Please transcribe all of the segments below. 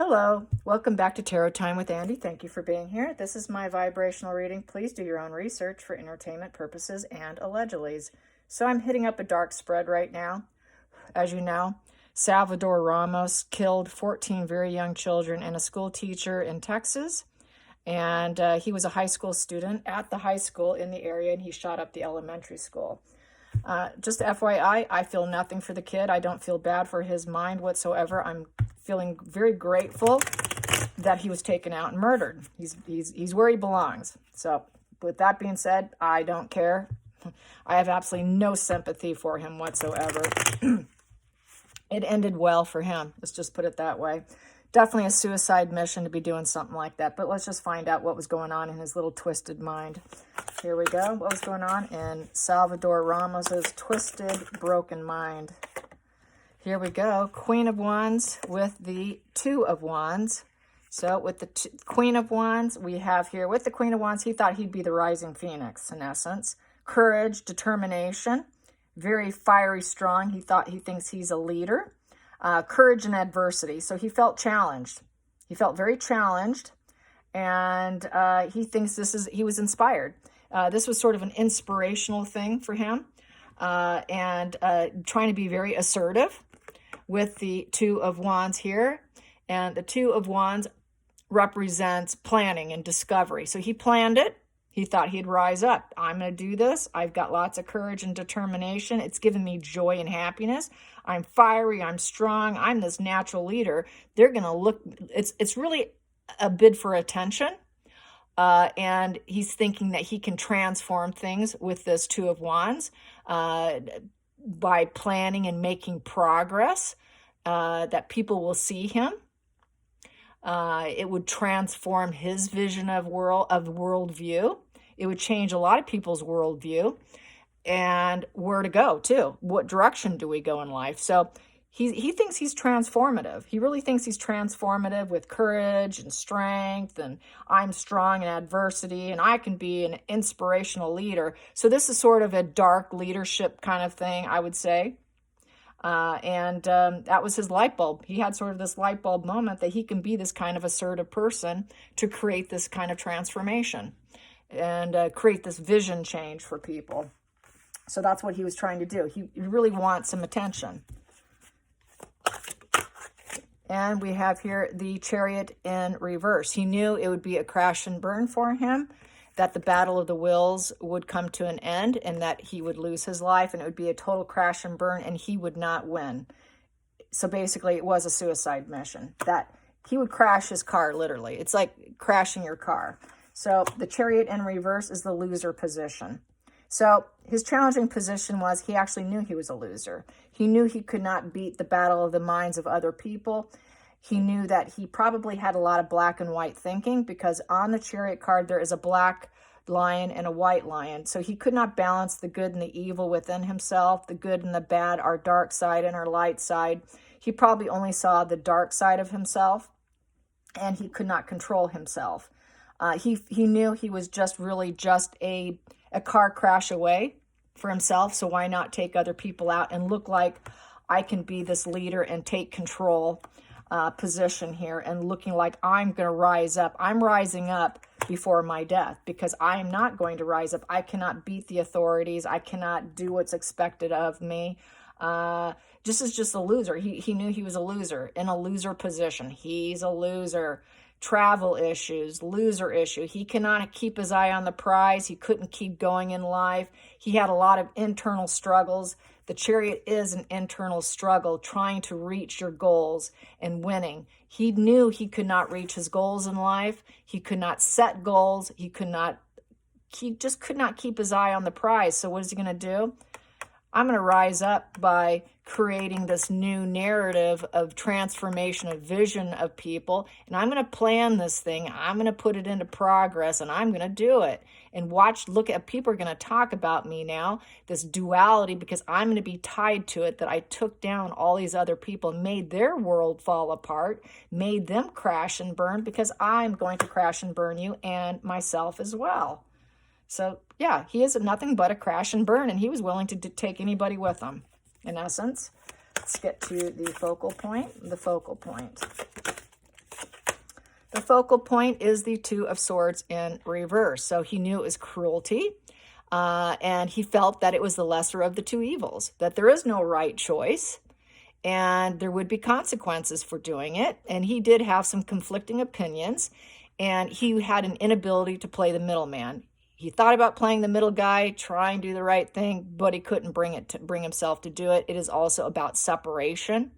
Hello, welcome back to Tarot Time with Andy. Thank you for being here. This is my vibrational reading. Please do your own research for entertainment purposes and allegedlys. So I'm hitting up a dark spread right now. As you know, Salvador Ramos killed 14 very young children and a school teacher in Texas. And he was a high school student at the high school in the area, and he shot up the elementary school. Just FYI, I feel nothing for the kid. I don't feel bad for his mind whatsoever. I'm feeling very grateful that he was taken out and murdered. He's where he belongs. So with that being said, I don't care. I have absolutely no sympathy for him whatsoever. It ended well for him. Let's just put it that way. Definitely a suicide mission to be doing something like that. But let's just find out what was going on in his little twisted mind. Here we go. What was going on in Salvador Ramos's twisted, broken mind? Here we go. Queen of Wands with the Two of Wands. So with the Queen of Wands, we have here, with the Queen of Wands, he thought he'd be the rising phoenix, in essence. Courage, determination, very fiery, strong. He thinks he's a leader. Courage and adversity. So he felt challenged. He felt very challenged, and he thinks he was inspired. This was sort of an inspirational thing for him, and trying to be very assertive with the Two of Wands here. And the Two of Wands represents planning and discovery. So he planned it. He thought he'd rise up. I'm going to do this. I've got lots of courage and determination. It's given me joy and happiness. I'm fiery. I'm strong. I'm this natural leader. They're going to look, it's really a bid for attention. And he's thinking that he can transform things with this Two of Wands by planning and making progress, that people will see him. It would transform his vision of worldview. It would change a lot of people's worldview, and where to go too. What direction do we go in life? So he thinks he's transformative. He really thinks he's transformative with courage and strength, and I'm strong in adversity, and I can be an inspirational leader. So this is sort of a dark leadership kind of thing, I would say. That was his light bulb. He had sort of this light bulb moment that he can be this kind of assertive person to create this kind of transformation and create this vision change for people. So that's what he was trying to do. He really wants some attention. And we have here the Chariot in reverse. He knew it would be a crash and burn for him, that the battle of the wills would come to an end, and that he would lose his life, and it would be a total crash and burn, and he would not win. So basically, it was a suicide mission, that he would crash his car, literally. It's like crashing your car. So the Chariot in reverse is the loser position. So his challenging position was he actually knew he was a loser. He knew he could not beat the battle of the minds of other people. He knew that he probably had a lot of black and white thinking, because on the Chariot card, there is a black lion and a white lion. So he could not balance the good and the evil within himself, the good and the bad, our dark side and our light side. He probably only saw the dark side of himself, and he could not control himself. He knew he was just a car crash away for himself. So why not take other people out and look like I can be this leader and take control position here, and looking like I'm going to rise up. I'm rising up before my death, because I am not going to rise up. I cannot beat the authorities. I cannot do what's expected of me. Just a loser. He knew he was a loser, in a loser position. He's a loser. Travel issues, loser issue. He cannot keep his eye on the prize. He couldn't keep going in life. He had a lot of internal struggles. The Chariot is an internal struggle, trying to reach your goals and winning. He knew he could not reach his goals in life. He could not set goals. He just could not keep his eye on the prize. So what is he going to do? I'm going to rise up by creating this new narrative of transformation, of vision of people, and I'm going to plan this thing. I'm going to put it into progress, and I'm going to do it. And look at, people are going to talk about me now, this duality, because I'm going to be tied to it, that I took down all these other people, made their world fall apart, made them crash and burn, because I'm going to crash and burn you and myself as well. So yeah, he is nothing but a crash and burn, and he was willing to take anybody with him, in essence. Let's get to the focal point. The focal point. the focal point is the Two of Swords in reverse. So he knew it was cruelty, and he felt that it was the lesser of the two evils, that there is no right choice, and there would be consequences for doing it. And he did have some conflicting opinions, and he had an inability to play the middleman. He thought about playing the middle guy, trying to do the right thing, but he couldn't bring himself to do it. It is also about separation.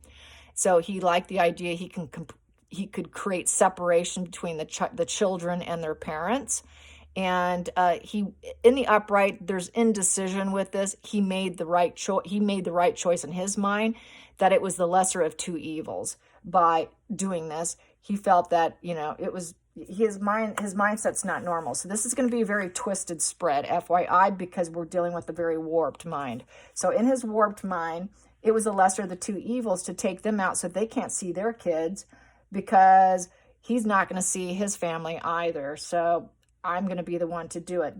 So he liked the idea he could create separation between the children and their parents. And in the upright, there's indecision with this. He made the right choice. He made the right choice in his mind, that it was the lesser of two evils by doing this. He felt that, it was his mindset's not normal. So this is going to be a very twisted spread, FYI, because we're dealing with a very warped mind. So in his warped mind, it was the lesser of the two evils to take them out so they can't see their kids, because he's not going to see his family either. So I'm going to be the one to do it.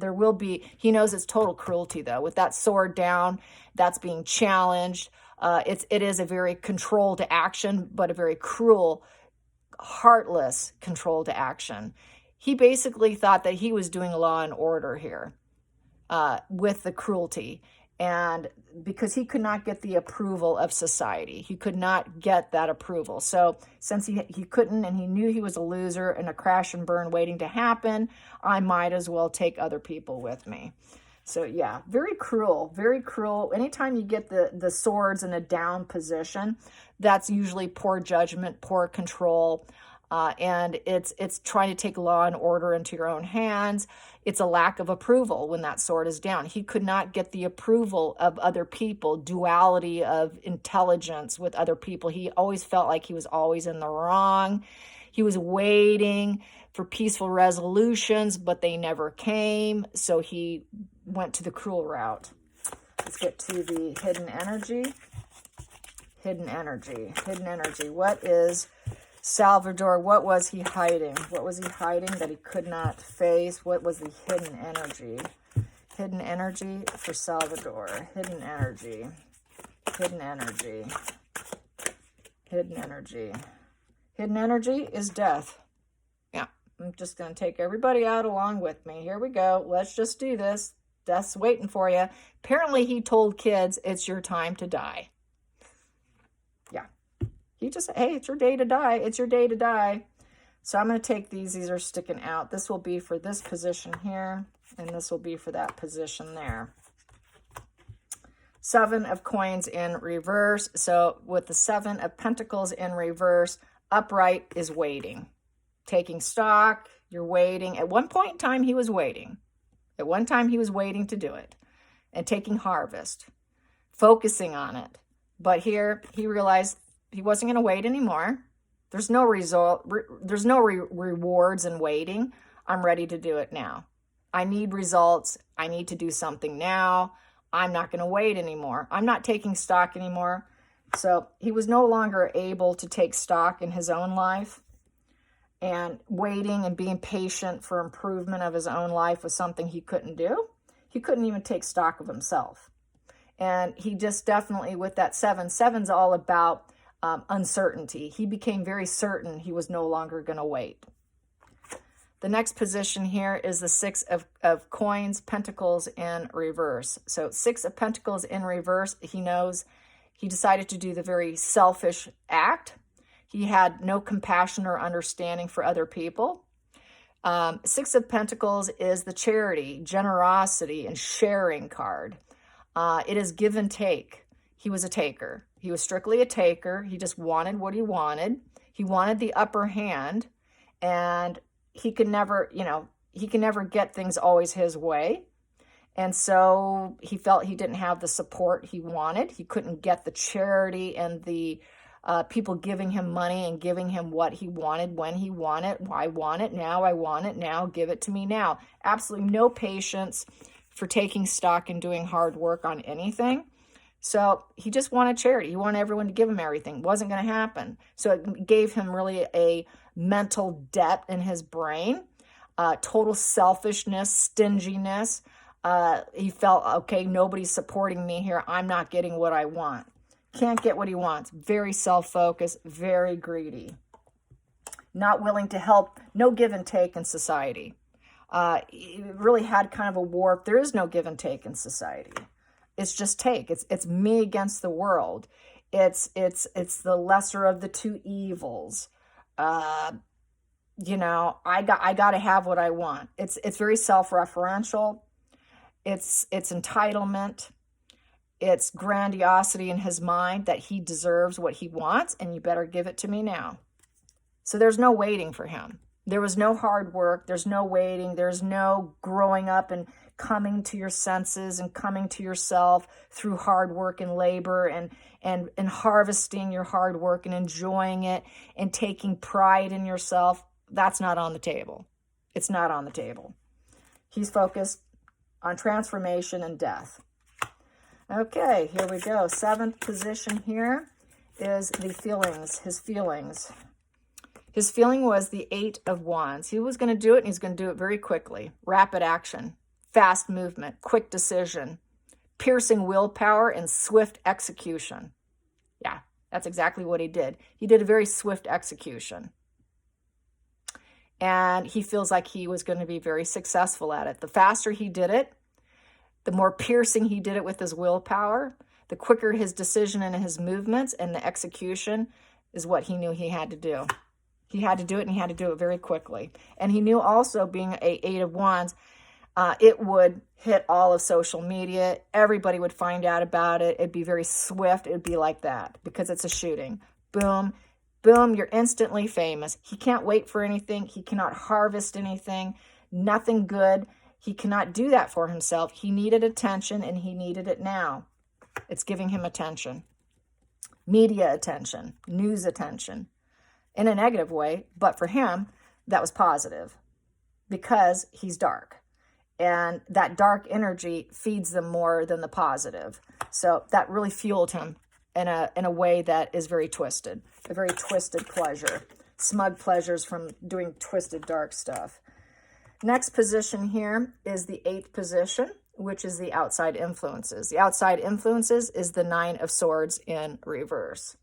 He knows it's total cruelty, though. With that sword down, that's being challenged. It is a very controlled action, but a very cruel, heartless control to action. He basically thought that he was doing law and order here with the cruelty, and because he could not get the approval of society. He could not get that approval. So since he couldn't, and he knew he was a loser and a crash and burn waiting to happen, I might as well take other people with me. So yeah, very cruel, very cruel. Anytime you get the swords in a down position, that's usually poor judgment, poor control, and it's trying to take law and order into your own hands. It's a lack of approval when that sword is down. He could not get the approval of other people, duality of intelligence with other people. He always felt like he was always in the wrong. He was waiting for peaceful resolutions, but they never came. So he went to the cruel route. Let's get to the hidden energy. Hidden energy. Hidden energy. What is Salvador? What was he hiding? What was he hiding that he could not face? What was the hidden energy? Hidden energy for Salvador. Hidden energy. Hidden energy. Hidden energy. Hidden energy is death. Yeah, I'm just going to take everybody out along with me. Here we go. Let's just do this. Death's waiting for you. Apparently, he told kids, it's your time to die. Yeah. He just said, hey, it's your day to die. It's your day to die. So I'm going to take these. These are sticking out. This will be for this position here, and this will be for that position there. 7 of coins in reverse. So with the 7 of pentacles in reverse, upright is waiting. Taking stock, you're waiting. At one point in time, he was waiting. At one time, he was waiting to do it and taking harvest, focusing on it. But here, he realized he wasn't going to wait anymore. There's no result. There's no rewards in waiting. I'm ready to do it now. I need results. I need to do something now. I'm not going to wait anymore. I'm not taking stock anymore. So he was no longer able to take stock in his own life. And waiting and being patient for improvement of his own life was something he couldn't do. He couldn't even take stock of himself. And he just definitely, with that 7's all about uncertainty. He became very certain he was no longer going to wait. The next position here is the 6 of coins, pentacles in reverse. So 6 of pentacles in reverse, he knows he decided to do the very selfish act. He had no compassion or understanding for other people. 6 of Pentacles is the charity, generosity, and sharing card. It is give and take. He was a taker. He was strictly a taker. He just wanted what he wanted. He wanted the upper hand, and he could never, he can never get things always his way. And so he felt he didn't have the support he wanted. He couldn't get the charity and the people giving him money and giving him what he wanted, when he wanted. I want it now. I want it now. Give it to me now. Absolutely no patience for taking stock and doing hard work on anything. So he just wanted charity. He wanted everyone to give him everything. It wasn't going to happen. So it gave him really a mental debt in his brain, total selfishness, stinginess. He felt, okay, nobody's supporting me here. I'm not getting what I want. Can't get what he wants. Very self-focused, very greedy. not willing to help, no give and take in society. It really had kind of a war. There is no give and take in society. It's just take. It's me against the world. It's the lesser of the two evils. You know, I got to have what I want. It's very self-referential. It's entitlement. It's grandiosity in his mind that he deserves what he wants, and you better give it to me now. So there's no waiting for him. There was no hard work. There's no waiting. There's no growing up and coming to your senses and coming to yourself through hard work and labor and harvesting your hard work and enjoying it and taking pride in yourself. That's not on the table. It's not on the table. He's focused on transformation and death. Okay, here we go. 7th position here is the feelings, his feelings. His feeling was the 8 of Wands. He was going to do it, and he's going to do it very quickly. Rapid action, fast movement, quick decision, piercing willpower, and swift execution. Yeah, that's exactly what he did. He did a very swift execution. And he feels like he was going to be very successful at it. The faster he did it, the more piercing he did it with his willpower, the quicker his decision and his movements and the execution is what he knew he had to do. He had to do it, and he had to do it very quickly. And he knew also, being a 8 of Wands, it would hit all of social media. Everybody would find out about it. It'd be very swift. It'd be like that because it's a shooting. Boom, boom, you're instantly famous. He can't wait for anything. He cannot harvest anything, nothing good. He cannot do that for himself. He needed attention, and he needed it now. It's giving him attention. Media attention, news attention, in a negative way, but for him, that was positive because he's dark. And that dark energy feeds them more than the positive. So that really fueled him in a way that is very twisted, a very twisted pleasure, smug pleasures from doing twisted dark stuff. Next position here is the 8th position, which is the outside influences. The outside influences is the 9 of Swords in reverse.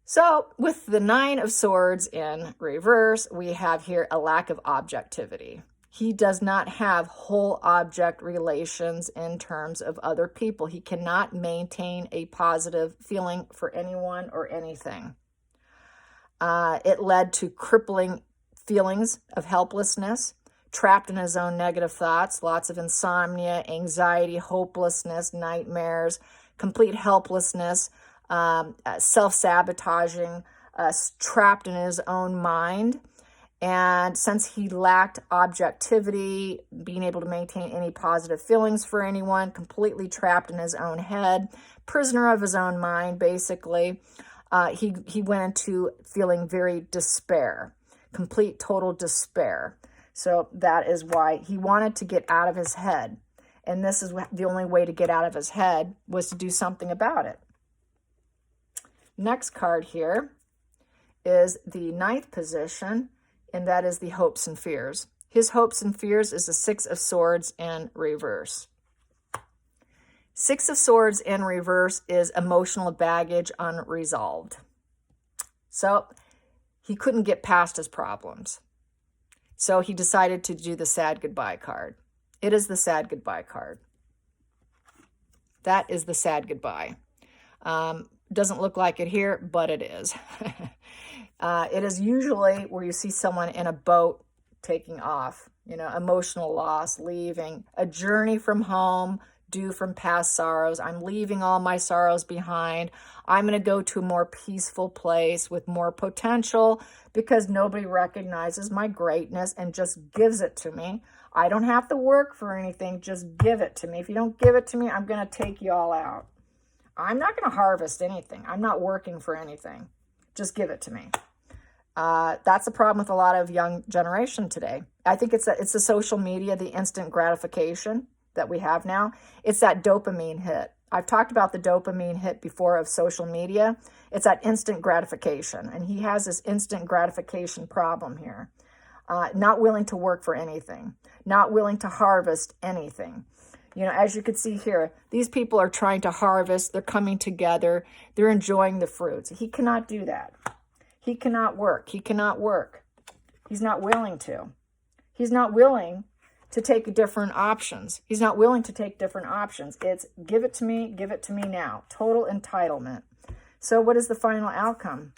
So with the 9 of Swords in reverse, we have here a lack of objectivity. He does not have whole object relations in terms of other people. He cannot maintain a positive feeling for anyone or anything. It led to crippling feelings of helplessness, trapped in his own negative thoughts, lots of insomnia, anxiety, hopelessness, nightmares, complete helplessness, self-sabotaging, trapped in his own mind. And since he lacked objectivity, being able to maintain any positive feelings for anyone, completely trapped in his own head, prisoner of his own mind, basically, he went into feeling very despair, complete, total despair. So that is why he wanted to get out of his head. And this is the only way to get out of his head was to do something about it. Next card here is the 9th position, and that is the hopes and fears. His hopes and fears is the 6 of Swords in reverse. 6 of Swords in reverse is emotional baggage unresolved. So he couldn't get past his problems. So he decided to do the sad goodbye card. It is the sad goodbye card. That is the sad goodbye. Doesn't look like it here, but it is. It is usually where you see someone in a boat taking off, you know, emotional loss, leaving, a journey from home, due from past sorrows. I'm leaving all my sorrows behind. I'm going to go to a more peaceful place with more potential because nobody recognizes my greatness and just gives it to me. I don't have to work for anything. Just give it to me. If you don't give it to me, I'm going to take you all out. I'm not going to harvest anything. I'm not working for anything. Just give it to me. That's the problem with a lot of young generation today. I think it's the social media, the instant gratification that we have now. It's that dopamine hit. I've talked about the dopamine hit before of social media. It's that instant gratification. And he has this instant gratification problem here. Not willing to work for anything. Not willing to harvest anything. You know, as you can see here, these people are trying to harvest. They're coming together. They're enjoying the fruits. He cannot do that. He cannot work. He cannot work. He's not willing to. He's not willing to take different options. He's not willing to take different options. It's give it to me now. Total entitlement. So what is the final outcome?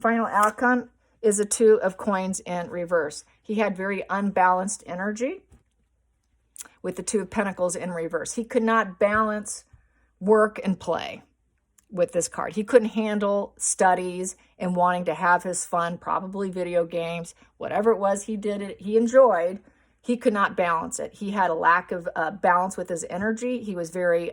Final outcome is a 2 of coins in reverse. He had very unbalanced energy with the 2 of pentacles in reverse. He could not balance work and play with this card. He couldn't handle studies and wanting to have his fun, probably video games, whatever it was he did, he enjoyed. He could not balance it. He had a lack of balance with his energy. He was very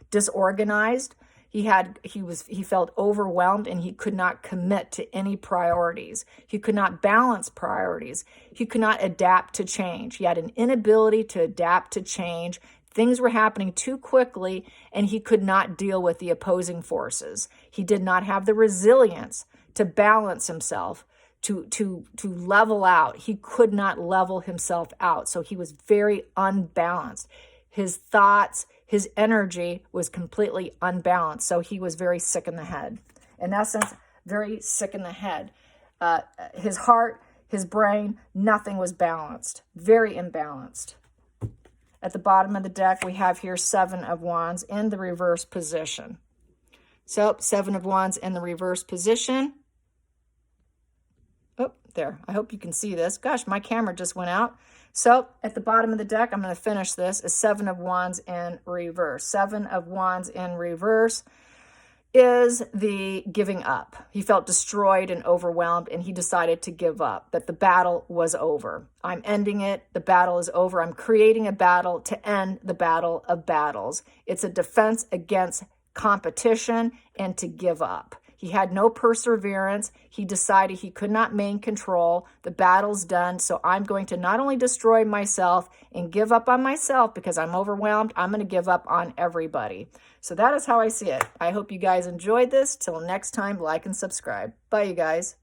disorganized. He felt overwhelmed, and he could not commit to any priorities. He could not balance priorities. He could not adapt to change. He had an inability to adapt to change. Things were happening too quickly, and he could not deal with the opposing forces. He did not have the resilience to balance himself, to level out. He could not level himself out. So he was very unbalanced. His thoughts, his energy was completely unbalanced. So he was very sick in the head. In essence, very sick in the head. His heart, his brain, nothing was balanced. Very imbalanced. At the bottom of the deck, we have here 7 of Wands in the reverse position. So 7 of Wands in the reverse position. Oh, there. I hope you can see this. Gosh, my camera just went out. So at the bottom of the deck, I'm going to finish this, is 7 of Wands in reverse. 7 of Wands in reverse is the giving up. He felt destroyed and overwhelmed, and he decided to give up, that the battle was over. I'm ending it. The battle is over. I'm creating a battle to end the battle of battles. It's a defense against competition and to give up. He had no perseverance. He decided he could not maintain control. The battle's done, so I'm going to not only destroy myself and give up on myself because I'm overwhelmed, I'm going to give up on everybody. So that is how I see it. I hope you guys enjoyed this. Till next time, like and subscribe. Bye, you guys.